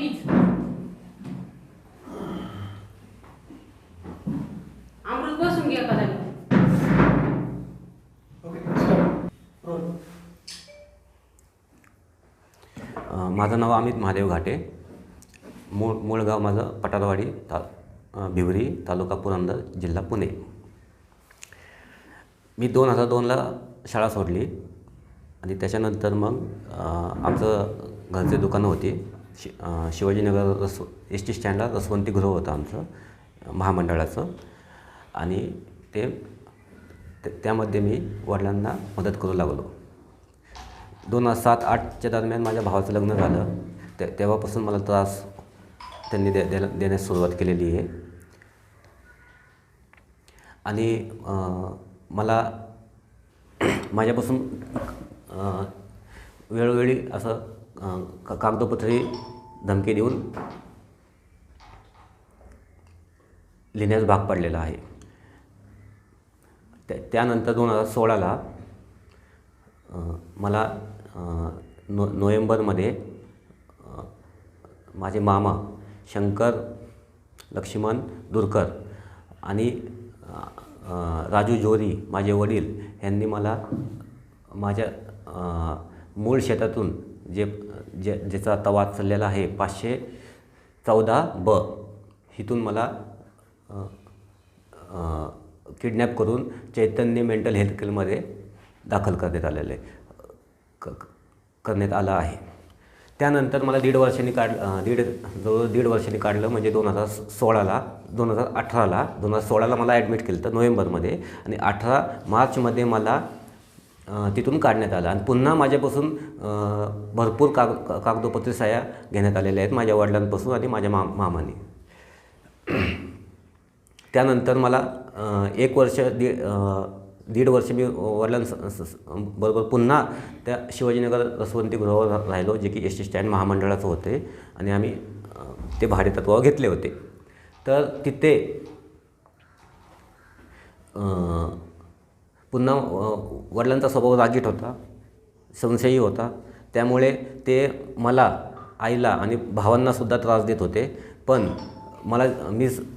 Please. अमृत बसून घ्या का जागी. माझं नाव अमित महादेव घाटे. मूळ गाव माझं पटारवाडी, भिवरी, तालुका पुरंदर, जिल्हा पुणे. मी 2002ला शाळा सोडली आणि त्याच्यानंतर मग आमचं घरचे दुकानं होती. शिवाजीनगर एस टी स्टँडला रसवंती गृह होतं आमचं महामंडळाचं. आणि त्यामध्ये मी वडिलांना मदत करू लागलो. 2007-08च्या दरम्यान माझ्या भावाचं लग्न झालं. तेव्हापासून मला त्रास त्यांनी देण्यास सुरुवात केलेली आहे. आणि मला माझ्यापासून वेळोवेळी असं कागदोपत्री धमकी देऊन लिहिण्यास भाग पडलेला आहे. त्यानंतर 2016ला मला नोव्हेंबरमध्ये माझे मामा शंकर लक्ष्मण दुरकर आणि राजू जोरी माझे वडील यांनी मला माझ्या मूळ शेतातून ज्याचा तवा चाललेला आहे 514B इथून मला किडनॅप करून चैतन्य मेंटल हेल्थ केअरमध्ये दाखल करण्यात आलं आहे. त्यानंतर मला दीड वर्षांनी काढलं म्हणजे 2016ला मला ॲडमिट केलं तर नोव्हेंबरमध्ये. आणि 18 मार्चमध्ये मला तिथून काढण्यात आलं. आणि पुन्हा माझ्यापासून भरपूर कागदोपत्री सह्या घेण्यात आलेल्या आहेत माझ्या वडिलांपासून आणि माझ्या मामाने. त्यानंतर मला दीड वर्ष मी वडिलांबरोबर पुन्हा त्या शिवाजीनगर रसवंती गृहावर राहिलो, जे की एस टी स्टँड महामंडळाचं होते. आणि आम्ही ते भाडेतत्त्वावर घेतले होते. तर तिथे पुन्हा वडिलांचा स्वभाव रागीट होता, संशयी होता. त्यामुळे ते मला, आईला आणि भावांनासुद्धा त्रास देत होते. पण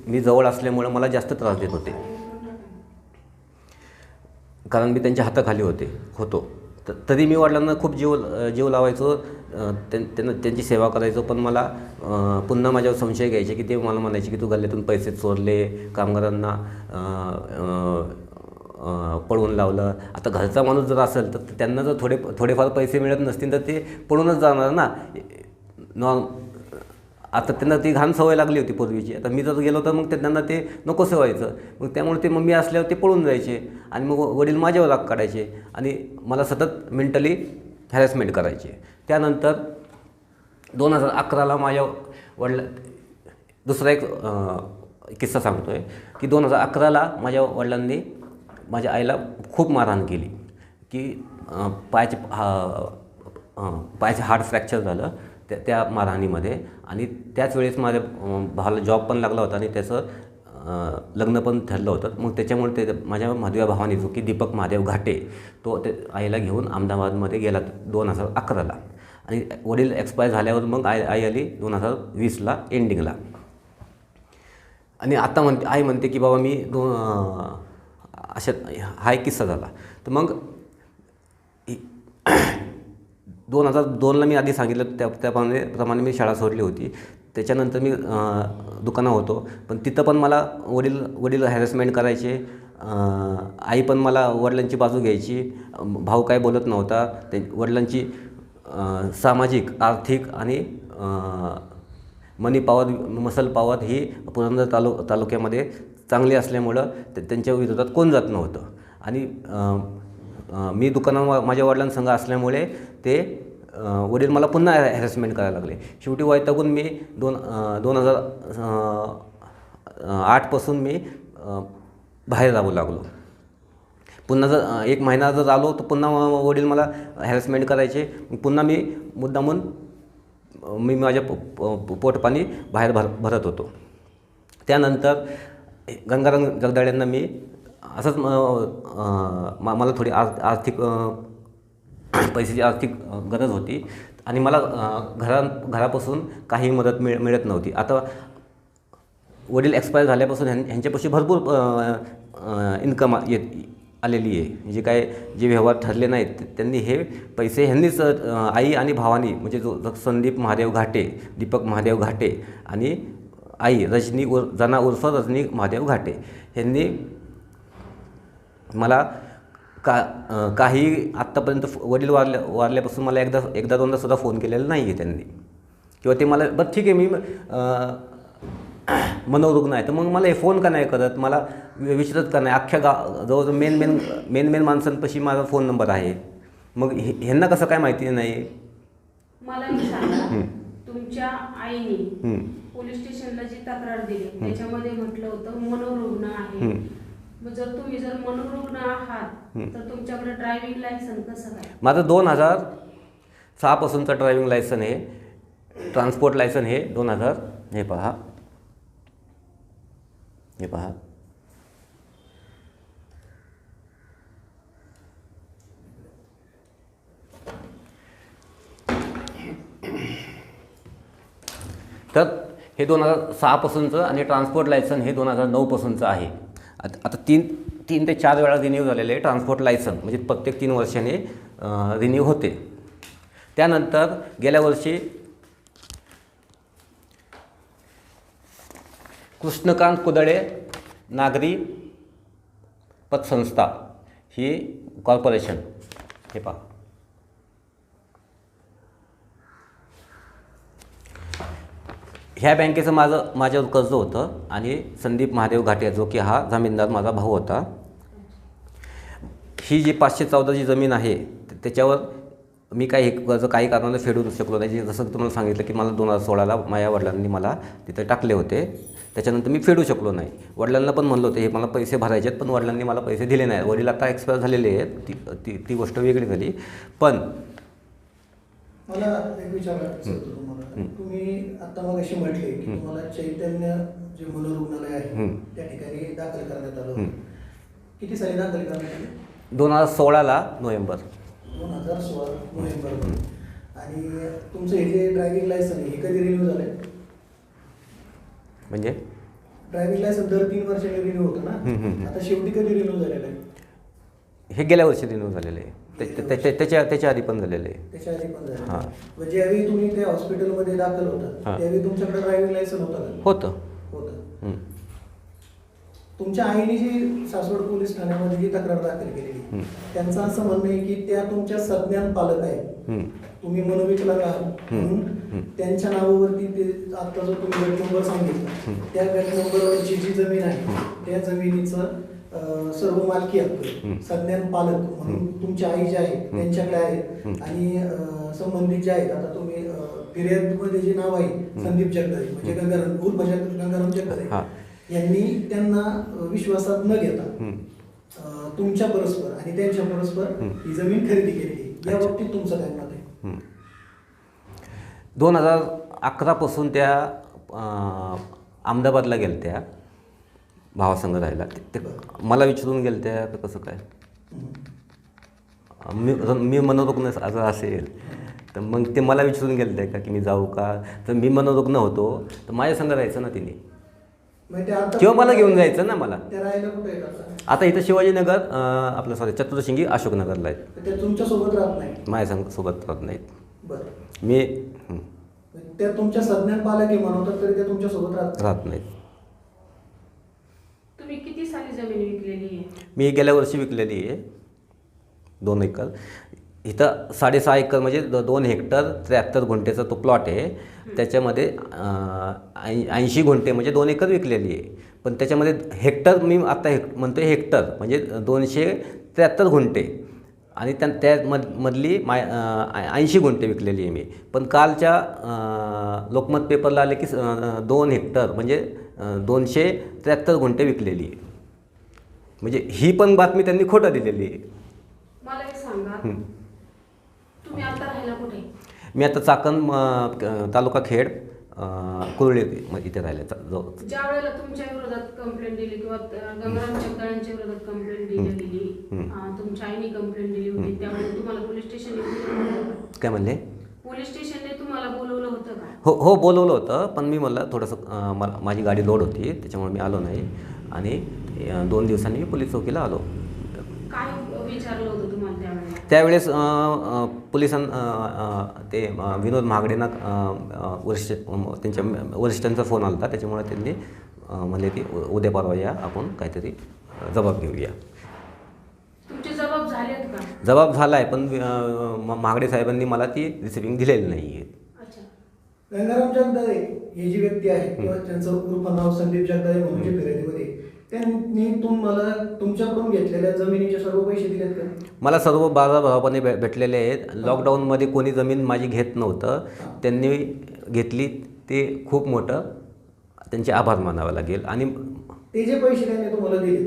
मी जवळ असल्यामुळं मला जास्त त्रास देत होते, कारण मी त्यांच्या हाताखाली होतो. तरी मी वडिलांना खूप जीव लावायचो, त्यांची सेवा करायचो. पण मला पुन्हा माझ्यावर संशय घ्यायचे की ते मला म्हणायचे की तू गल्ल्यातून पैसे चोरले, कामगारांना पळवून लावलं. आता घरचा माणूस जर असेल तर त्यांना जर थोडेफार पैसे मिळत नसतील तर ते पळूनच जाणार ना. आता त्यांना ती घाण सवय लागली होती पूर्वीची. आता मी जर गेलो तर मग त्यांना ते नकोसं व्हायचं. मग त्यामुळे ते मी असल्यावर ते पळून जायचे आणि मग वडील माझ्यावर राग काढायचे आणि मला सतत मेंटली हॅरॅसमेंट करायचे. त्यानंतर 2011ला माझ्या दुसरा एक किस्सा सांगतो आहे की 2011ला माझ्या वडिलांनी माझ्या आईला खूप मारहाण केली की पायाचे हाड फ्रॅक्चर झालं त्या मारहाणीमध्ये. आणि त्याच वेळेस माझ्या भावाला जॉब पण लागला होता आणि त्याचं लग्न पण ठरलं होतं. मग त्याच्यामुळे माझ्या मधव्या भावाने, जो की दीपक महादेव घाटे, तो आईला घेऊन अहमदाबादमध्ये गेला 2011ला. आणि वडील एक्सपायर झाल्यावर मग आई आली 2020ला एंडिंगला. आणि आता आई म्हणते की बाबा मी हा एक किस्सा झाला. तर मग 2002ला मी आधी सांगितलं त्याप्रमाणे मी शाळा सोडली होती. त्याच्यानंतर मी दुकानात होतो. पण तिथं पण मला वडील हॅरॅसमेंट करायचे. आई पण मला वडिलांची बाजू घ्यायची. भाऊ काय बोलत नव्हता. वडिलांची सामाजिक, आर्थिक आणि मसल पॉवर ही पुरंदर तालुक्यामध्ये चांगली असल्यामुळं त्यांच्या विरोधात कोण जात नव्हतं. आणि मी दुकानात माझ्या वडिलांसंग असल्यामुळे ते वडील मला पुन्हा हॅरॅसमेंट करायला लागले. शेवटी वैतागून मी 2008पासून मी बाहेर राहू लागलो. पुन्हा जर 1 महिना जर आलो तर पुन्हा वडील मला हॅरॅसमेंट करायचे. पुन्हा मी मुद्दामून माझ्या पोटपाणी बाहेर भरत होतो. त्यानंतर गंगाराम जगदाळ्यांना मी असंच मला थोडी आर्थिक पैशाची आर्थिक गरज होती. आणि मला घरापासून काही मदत मिळत नव्हती. आता वडील एक्सपायर झाल्यापासून ह्यांच्यापाशी भरपूर इन्कम आलेली आहे. जे व्यवहार ठरले नाहीत त्यांनी हे पैसे ह्यांनीच आई आणि भावानी म्हणजे जो संदीप महादेव घाटे, दीपक महादेव घाटे आणि आई रजनी जना उर्फ रजनी महादेव घाटे ह्यांनी मला काही आत्तापर्यंत वडील वारल्यापासून मला एकदा दोनदा सुद्धा फोन केलेला नाही आहे त्यांनी. किंवा ते मला बरं ठीक आहे मी मनोरुग्ण आहे तर मग मला हे फोन का नाही करत, मला विचारत का नाही. अख्ख्या जवळजवळ मेन माणसांपाशी माझा फोन नंबर आहे. मग ह्यांना कसं काय माहिती नाही. मला एक सांगा, तुमच्या आईने पोलीस स्टेशनला जी तक्रार दिली त्याच्यामध्ये म्हटलं होतं मनोरुग्ण आहे. मग तुम्ही जर मनोरुग्ण आहात तर तुमच्याकडे ड्रायव्हिंग लायसन कसं काय? माझं 2006 पासूनचं ड्रायव्हिंग लायसन आहे. ट्रान्सपोर्ट लायसन हे 2000 हे पहा तर हे 2006 पासूनचं आणि ट्रान्सपोर्ट लायसन हे 2009 पासूनचं आहे. आता तीन ते 4 वेळा रिन्यू झालेले आहे ट्रान्सपोर्ट लायसन, म्हणजे प्रत्येक 3 वर्षाने रिन्यू होते. त्यानंतर गेल्या वर्षी कृष्णकांत कुदळे नागरी पतसंस्था ही कॉर्पोरेशन हे पहा. ह्या बँकेचं माझ्यावर कर्ज होतं आणि संदीप महादेव घाटे जो की हा जामीनदार माझा भाऊ होता. ही जी 514 जी जमीन आहे त्याच्यावर मी काही कर्ज काही कारणाने फेडू शकलो नाही. जसं तुम्हाला सांगितलं की मला 2016ला माझ्या वडिलांनी मला तिथे टाकले होते. त्याच्यानंतर मी फेडू शकलो नाही. वडिलांना पण म्हणलं होतं हे मला पैसे भरायचे आहेत, पण वडिलांनी मला पैसे दिले नाही. वडील आता एक्सपायर झालेले आहेत, ती गोष्ट वेगळी झाली. पण मला एक विचारायचं होतं तुम्हाला, तुम्ही आता मग अशी म्हटले की तुम्हाला चैतन्य जे मनोरुग्णालय आहे त्या ठिकाणी दाखल करण्यात आलं. किती साली दाखल करण्यात आले? 2016 नोव्हेंबर. 2016 नोव्हेंबर. आणि तुमचं हे जे ड्रायव्हिंग लायसन आहे हे कधी रिन्यू झालंय? म्हणजे ड्रायव्हिंग लायसन दर 3 वर्षांनी रिन्यू होतं ना, आता शेवटी कधी रिन्यू झालेलं आहे? हे गेल्या वर्षी रिन्यू झालेलं आहे. त्याच्या आधी पण झालेलं आहे. त्याच्या आधी पण झालं. हां. म्हणजे ज्यावेळी तुम्ही त्या हॉस्पिटलमध्ये दाखल होता त्यावेळी तुमच्याकडे ड्रायव्हिंग लायसन होतं? होतं. तुमच्या आईने जी सासवड पोलीस ठाण्यामध्ये जी तक्रार दाखल केलेली त्यांचं असं म्हणणं आहे की त्या तुमच्या संज्ञान पालक आहेत, तुम्ही मनोविकलांग आहात म्हणून त्यांच्या नावावरती ते आता जो तुम्ही गट नंबर सांगितला त्या गट नंबरवरची जी जमीन आहे त्या जमिनीचं सर्व मालकी हक्क संज्ञान पालक म्हणून तुमच्या आई ज्या आहेत त्यांच्याकडे आहेत. आणि संबंधित जे आहेत, आता तुम्ही फिर्यादमध्ये जे नाव आहे संदीप जगदाळे म्हणजे गंगाराम जगदाळे यांनी त्यांना विश्वासात न घेता तुमच्या परस्पर आणि त्यांच्या परस्पर ही जमीन खरेदी केली. या बाबतीत तुमचं काय मत आहे? 2011 पासून त्या अहमदाबादला गेल्या त्या भावासंग राहायला. ते मला विचारून गेल्या त्या तर कसं काय मी मनोरुग्ण असेल तर मग ते मला विचारून गेले ते का की मी जाऊ का, तर मी मनोरुग्ण होतो तर माझ्या संग राहायचं ना तिने, किंवा मला घेऊन जायचं ना. मला आता इथं शिवाजीनगर आपलं चतुर्शिंगी अशोकनगरला आहेत. तुमच्यासोबत राहत नाही? माझ्या सोबत राहत नाहीत. बरं. मी त्या तुमच्या संज्ञान पालक आहे म्हणतात तरी ते तुमच्यासोबत राहत नाहीत. तुम्ही किती साली जमीन विकलेली आहे? मी गेल्या वर्षी विकलेली आहे 2 एकर. इथं 6.5 एकर म्हणजे 2 हेक्टर 73 गुंठेचा तो प्लॉट आहे. त्याच्यामध्ये 80 गुंठे म्हणजे 2 एकर विकलेली आहे. पण त्याच्यामध्ये हेक्टर मी आता म्हणतो हेक्टर म्हणजे 273 गुंठे आणि त्यामधली 80 गुंठे विकलेली आहे मी. पण कालच्या लोकमत पेपरला आले की 2 हेक्टर म्हणजे 273 गुंठे विकलेली आहे. म्हणजे ही पण बातमी त्यांनी खोटं दिलेली आहे. मला एक सांगा, तुम्ही आता राहायला कुठे? मी आता चाकण तालुका खेड कुर्ली इथे राहिल्या. ज्या वेळेला तुमच्या विरोधात कंप्लेंट दिली किंवा गंगाराम जगदाळेंच्या विरोधात कंप्लेंट दिलेली, तुमच्या आईने कंप्लेंट दिली होती, त्यावेळेला तुम्हाला पोलीस स्टेशन काय म्हणले? पोलीस हो बोलवलं होतं, पण मी मला थोडंसं माझी गाडी लोड होती त्याच्यामुळे मी आलो नाही आणि 2 दिवसांनी मी पोलीस चौकीला आलो. काय विचारलं होतं तुम्हाला त्यावेळेला? त्यावेळेस ते विनोद महागडेंना त्यांच्या वरिष्ठांचा फोन आला होता, त्याच्यामुळे त्यांनी म्हणले की उद्या परवा या, आपण काहीतरी जबाब घेऊया. तुमचे जबाब झालेत का? जबाब झाला आहे, पण महागडे साहेबांनी मला ती रिसिव्हिंग दिलेली नाही आहे. अच्छा. गंगाराम जगदाळे ही जी व्यक्ती आहे किंवा त्यांचं उर्फ नाव संदीप जगदाळे म्हणून जे फिर्यादीमध्ये, त्यांनी तुम्हाला तुमच्याकडून घेतलेल्या जमिनीचे सर्व पैसे दिलेत का? मला सर्व बाजारभावाने भेटलेले आहेत. लॉकडाऊनमध्ये कोणी जमीन माझी घेत नव्हतं, त्यांनी घेतली, ते खूप मोठं त्यांचे आभार मानावे लागेल. आणि ते जे पैसे त्यांनी तुम्हाला दिले,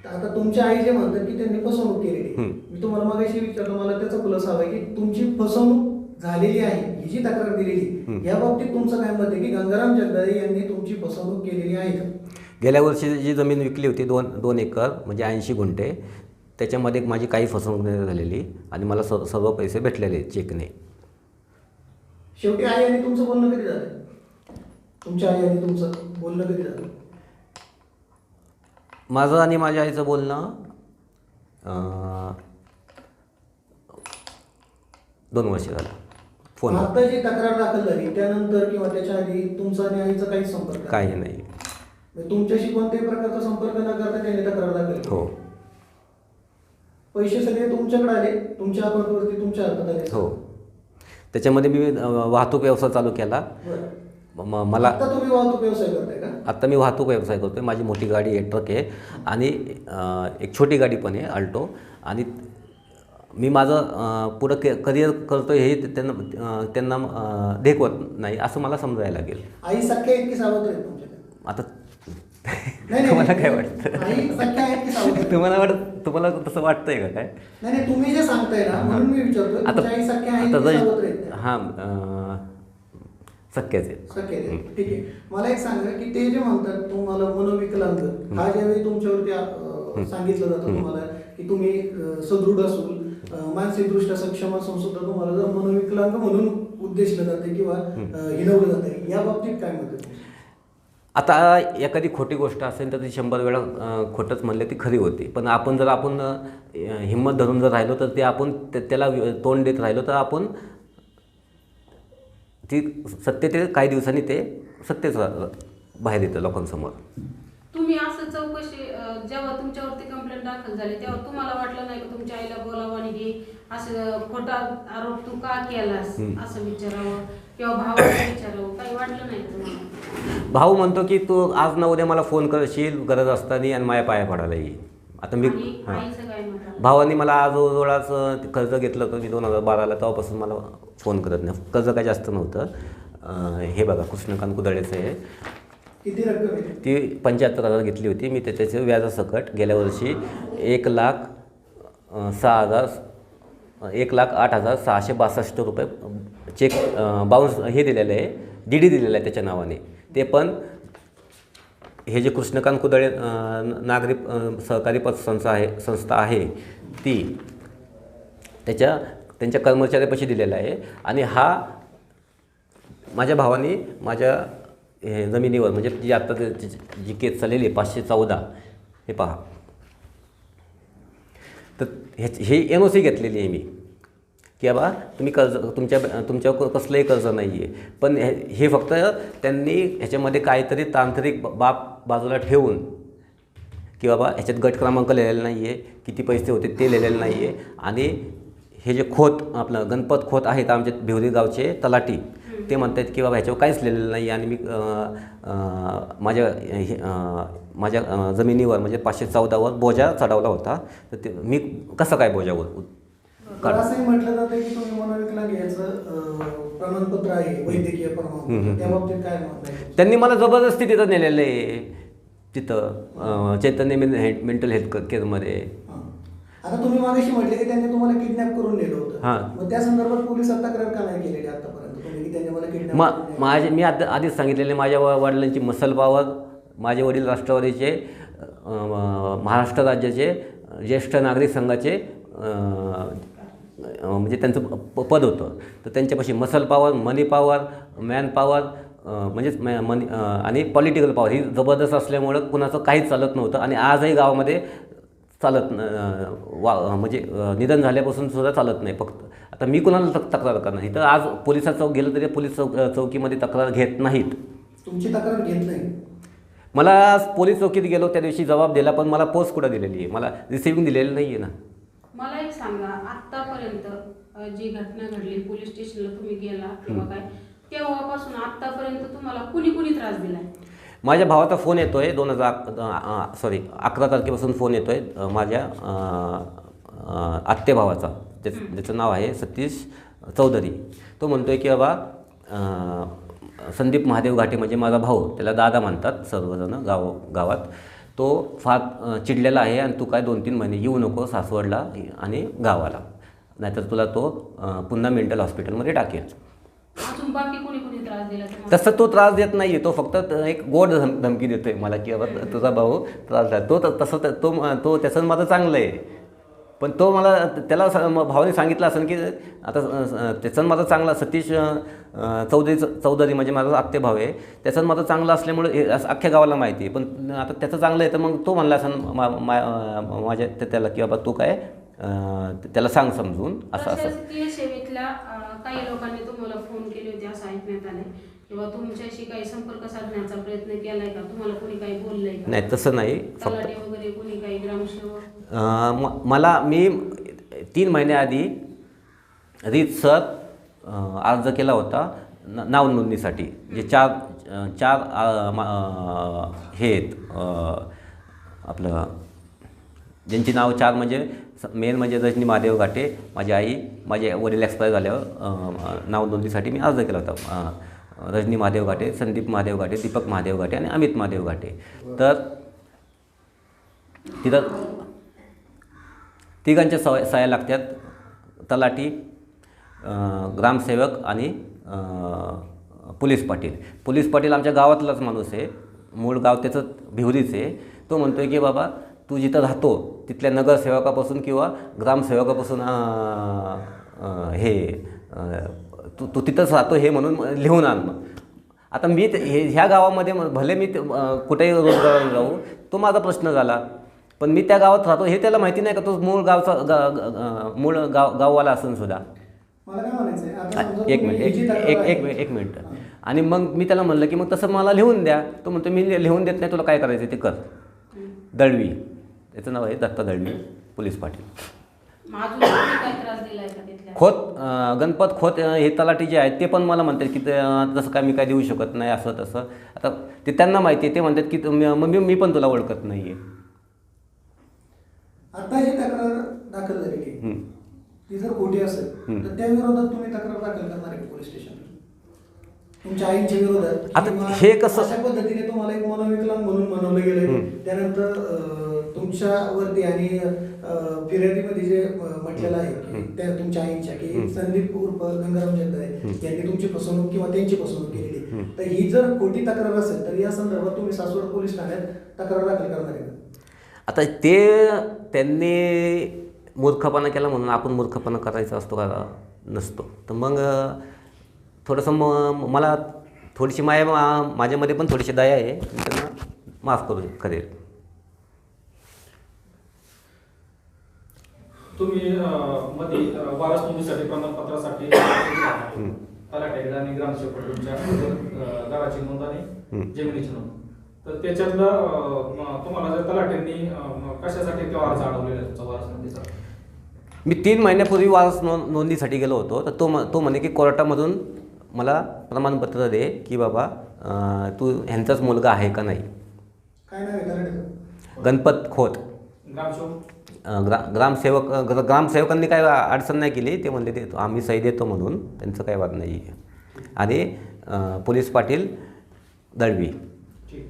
आता तुमच्या आई जे म्हणतात की त्यांनी फसवणूक केलेली, मी तुम्हाला मागाशी विचारलं, मला त्याचा खुलासा हवा की तुमची फसवणूक झालेली आहे ही जी तक्रार दिलेली, या बाबतीत तुमचं काय मत आहे की गंगाराम जगदाळे यांनी तुमची फसवणूक केलेली आहे का? गेल्या वर्षी जी जमीन विकली होती 2 एकर म्हणजे 80 गुंठे, त्याच्यामध्ये माझी काही फसवणूक नाही झालेली आणि मला सर्व पैसे भेटलेले चेकने. शेवटी आई आणि तुमचं बोलणं कधी झालं? तुमच्या आई आणि तुमचं बोलणं कधी झालं? माझं आणि माझ्या आईचं बोलणं 2 वर्ष झालं फोन. आता जी तक्रार दाखल झाली त्यानंतर किंवा त्याच्या आधी तुमचा आणि आईचा काहीच संपर्क काही नाही. तुमच्याशी कोणत्याही प्रकारचा संपर्क न करता त्यांनी तक्रार दाखल केली? हो. पैसे सगळे तुमच्याकडे आले, तुमच्या अकाउंटवरती तुमच्या हातात आले? हो. त्याच्यामध्ये मी वाहतूक व्यवसाय चालू केला. मला आता तुम्ही वाहतूक व्यवसाय करताय का? आत्ता मी वाहतूक व्यवसाय करतो आहे. माझी मोठी गाडी आहे, ट्रक आहे, आणि एक छोटी गाडी पण आहे, अल्टो. आणि मी माझं पुढं करिअर करतो हे त्यांना देखवत नाही असं मला समजायला लागेल. आई सख्या आहेत की सावत्र आहेत तुमच्याकडे? आता नाही, तुम्हाला काय वाटतं? आई सख्या आहेत की सावत्र आहेत? तुम्हाला तसं वाटतंय का काय? नाही, तुम्ही जे सांगताय ना, म्हणून मी विचारतोय, तुमच्या आई सख्या आहेत की सावत्र आहेत? हां, सख्याच आहे. सख्या आहेत. ठीक आहे. मला एक सांगा की ते जे म्हणतात तुम्हाला मनोविकलांग, हा ज्यावेळी तुमच्यावरती सांगितलं जातं तुम्हाला की तुम्ही सदृढ असून मानसिकदृष्ट्या सक्षम असून सुद्धा तुम्हाला जर मनोविकलांग म्हणून उद्देशलं जाते किंवा हिणवलं जाते, या बाबतीत काय मत आहे? आता एखादी खोटी गोष्ट असेल तर ती 100 वेळा खोटंच म्हणले ती खरी होती. पण आपण हिंमत धरून जर राहिलो तर ते आपण त्याला तोंड देत राहिलो तर आपण ती सत्य ते काही दिवसांनी ते सत्यच बाहेर येतं लोकांसमोर. तुम्ही असं चौकशी जेव्हा तुमच्यावरती कंप्लेंट दाखल झाली तेव्हा तुम्हाला वाटलं नाही का तुमच्या आईला बोलावं आणि की असं खोटा आरोप तू का केलास असं विचारावं किंवा भावाला विचारावं, काही वाटलं नाही का तुम्हाला? भाऊ म्हणतो की तू आज ना उद्या मला फोन करशील गरज असताना आणि माझ्या पाया पडायला येईल. आता मी आईचं काय म्हणतात? भावांनी मला आजोळाच कर्ज घेतलं होतं मी 2012ला, तेव्हापासून मला फोन करत नाही. कर्ज काही जास्त नव्हतं. हे बघा कृष्णकांत कुदळेचं आहे. किती रक्कम आहे? ती 75,000 घेतली होती मी. त्याचे व्याजासकट गेल्या वर्षी 1,08,662 रुपये चेक बाउन्स हे दिलेलं आहे, DD दिलेलं आहे त्याच्या नावाने. ते पण हे जे कृष्णकांत कुदळे नागरी सहकारी संस्था आहे ती त्यांच्या कर्मचाऱ्यापाशी दिलेला आहे. आणि हा माझ्या भावाने माझ्या जमिनीवर म्हणजे जी आत्ता जी केस चाललेली आहे 514, हे पहा, तर हे NOC घेतलेली आहे मी की बाबा तुम्ही कर्ज तुमच्यावर कसलंही कर्ज नाही आहे. पण हे फक्त त्यांनी ह्याच्यामध्ये काहीतरी तांत्रिक बाब बाजूला ठेवून की बाबा ह्याच्यात गट क्रमांक लिहिलेला नाही आहे, किती पैसे होते ते लिहिलेलं नाही आहे. आणि हे जे आपलं गणपत खोत आहेत आमच्या भिवरी गावचे तलाठी, ते म्हणतात की बाबा ह्याच्यावर काहीच लिहिलेलं नाही. आणि मी माझ्या जमिनीवर म्हणजे 514वर बोजा चढवला होता, तर ते मी कसं काय बोजावर असंही म्हटलं जातं की तुम्ही मनोविकलांग याचं प्रमाणपत्र आहे, वैद्यकीय प्रमाणपत्र, त्या बाबतीत काय म्हणत आहे? त्यांनी मला जबरदस्ती तिथं नेलेलं आहे, तिथं चैतन्य मेंटल हेल्थ केअरमध्ये. आता तुम्ही मागाशी म्हटले की त्यांनी तुम्हाला किडनॅप करून नेलं होतं. हां. मग त्या संदर्भात पोलिसात तक्रार का नाही केलेली आतापर्यंत तुम्ही की त्यांनी मला किडनॅप? मी आधीच सांगितलेले माझ्या वडिलांची मसल पॉवर, माझे वडील राष्ट्रवादीचे महाराष्ट्र राज्याचे ज्येष्ठ नागरिक संघाचे म्हणजे त्यांचं पद होतं. तर त्यांच्यापाशी मसल पॉवर, मनी पॉवर, मॅन पॉवर म्हणजेच मनी आणि पॉलिटिकल पॉवर ही जबरदस्त असल्यामुळं कुणाचं काहीच चालत नव्हतं. आणि आजही गावामध्ये चालत म्हणजे निधन झाल्यापासून सुद्धा चालत नाही. फक्त आता मी कुणाला तक्रार करणार, इथं आज पोलिसात गेलं तरी पोलीस चौकीमध्ये तक्रार घेत नाहीत. तुमची तक्रार घेत नाही. मला पोलीस चौकीत गेलो त्या दिवशी जबाब दिला, पण मला पोस्ट कुठं दिलेली आहे, मला रिसिव्हिंग दिलेली नाही आहे ना. मला एक सांगा, आत्तापर्यंत जी घटना घडली, पोलीस स्टेशनला तुम्ही गेला किंवा काय, तेव्हापासून आत्तापर्यंत तुम्हाला कुणी कुणी त्रास दिलाय? माझ्या भावाचा फोन येतो आहे 11 तारखेपासून फोन येतो आहे माझ्या आत्ते भावाचा, ज्याचं नाव आहे सतीश चौधरी. तो म्हणतो आहे की बाबा संदीप महादेव घाटे म्हणजे माझा भाऊ, त्याला दादा म्हणतात सर्वजण गावात, तो फार चिडलेला आहे आणि तू काय 2-3 महिने येऊ नको सासवडला आणि गावाला, नाहीतर तुला तो पुन्हा मेंटल हॉस्पिटलमध्ये टाकेल. अजून बाकी कोणी कोणी त्रास दिला तुम्हाला? तसं तो त्रास देत नाही आहे, तो फक्त एक गोड धमकी देतो आहे मला की बाबा तुझा भाऊ त्रास द्या. तसं तो त्याचं माझं चांगलं आहे, पण तो मला त्याला भावाने सांगितलं असेल की आता त्याचं माझं चांगलं, सतीश चौधरी म्हणजे माझा आत्ते भाव आहे, त्याचं माझं चांगलं असल्यामुळे हे अख्ख्या गावाला माहिती आहे. पण आता त्याचं चांगलं आहे तर मग तो म्हणला असेल माझ्या त्याला की बाबा तू काय त्याला सांग समजून असं. प्रशासकीय सेवेतल्या काही लोकांनी तुम्हाला फोन केले होते असं ऐकण्यात आले, किंवा तुमच्याशी काही संपर्क साधण्याचा प्रयत्न केलाय का? तुम्हाला कोणी काही बोललंय का? नाही, तसं नाही. तलाठी वगैरे कोणी काही ग्रामसेवक? मला मी 3 महिन्याआधी रीतसर अर्ज केला होता नाव नोंदणीसाठी, जे चार हे आहेत आपलं, ज्यांची नाव 4 म्हणजे मेन म्हणजे रजनी महादेव घाटे, माझी आई, माझे वडील एक्सपायर झाल्यावर नाव नोंदणीसाठी मी अर्ज केला होता. रजनी महादेव घाटे, संदीप महादेव घाटे, दीपक महादेव घाटे आणि अमित महादेव घाटे. तर तिथं तिघांच्या सह्या लागतात, तलाठी, ग्रामसेवक आणि पोलीस पाटील आमच्या गावातलाच माणूस आहे, मूळ गाव त्याचं भिवरीच आहे. तो म्हणतो आहे की बाबा तू जिथं राहतो तिथल्या नगरसेवकापासून किंवा ग्रामसेवकापासून तू तिथंच राहतो हे म्हणून लिहून आण. मग आता मी ह्या गावामध्ये भले मी कुठेही रोजगाराला जाऊ, तो माझा प्रश्न झाला, पण मी त्या गावात राहतो हे त्याला माहिती नाही का तो मूळ गाववाला असून सुद्धा. मला काय म्हणायचंय, आता समजा एक तुम्ही ही जी तक्रार आहे- एक मिनिट. आणि मग मी त्याला म्हणलं की मग तसं मला लिहून द्या. तो म्हणतो मी लिहून देत नाही, तुला काय करायचं ते कर. दळवी, त्याचं नाव आहे दत्ता दळवी, पोलीस पाटील. अजून कोणी काही त्रास दिलाय का तिथल्या? गणपत खोत हे तलाठी जे आहेत ते पण मला म्हणतात की तसं काय मी काय देऊ शकत नाही असं तसं. आता ते त्यांना माहिती आहे, ते म्हणतात की मी पण तुला ओळखत नाही आहे. आता जी तक्रार दाखल झालेली आहे, ती जर खोटी असेल तर त्या विरोधात तुम्ही तक्रार दाखल करणार आहे पोलीस स्टेशनला तुमच्या आईच्या विरोधात? आता किंवा हे कसं- अशा पद्धतीने तुम्हाला एक मनोविकलांग म्हणून मनवलं गेलं, त्यानंतर तुमच्यावरती आणि फिर्यादीमध्ये जे म्हटलेलं आहे की त्या तुमच्या आईच्या की संदीप उर्फ गंगाराम जगदाळे यांनी तुमची फसवणूक किंवा त्यांची फसवणूक केलेली, तर ही जर खोटी तक्रार असेल तर या संदर्भात तुम्ही सासवड पोलीस ठाण्यात तक्रार दाखल करणार आहे का? आता त्यांनी मूर्खपणा केला म्हणून आपण मूर्खपणा करायचा असतो का? नसतो. तर मग थोडंसं मला थोडीशी माझ्यामध्ये पण थोडीशी दया आहे, मी त्यांना माफ करेल. तुम्ही मध्ये वारस नोंदीसाठी प्रमाणपत्रासाठी तलाठी आणि ग्रामसेवक तुमच्या घराची नोंद आणि जमिनीची नोंद, तर त्याच्यातलं तुम्हाला जर तलाठ्यांनी कशासाठी तो अर्ज अडवलेला तुमचा वारस नोंदीचा? मी 3 महिन्यापूर्वी वारस नोंदीसाठी गेलो होतो, तर तो म्हणे की कोर्टामधून मला प्रमाणपत्र दे की बाबा तू ह्यांचाच मुलगा आहे का नाही. काय नाव आहे तलाठीचं? गणपत खोत. ग्रामसेवक ग्रामसेवकांनी काय अडचण नाही केली, ते म्हणले देतो आम्ही सही देतो म्हणून, त्यांचं काही वाद नाही आहे. आणि पोलीस पाटील दळवी. ठीक.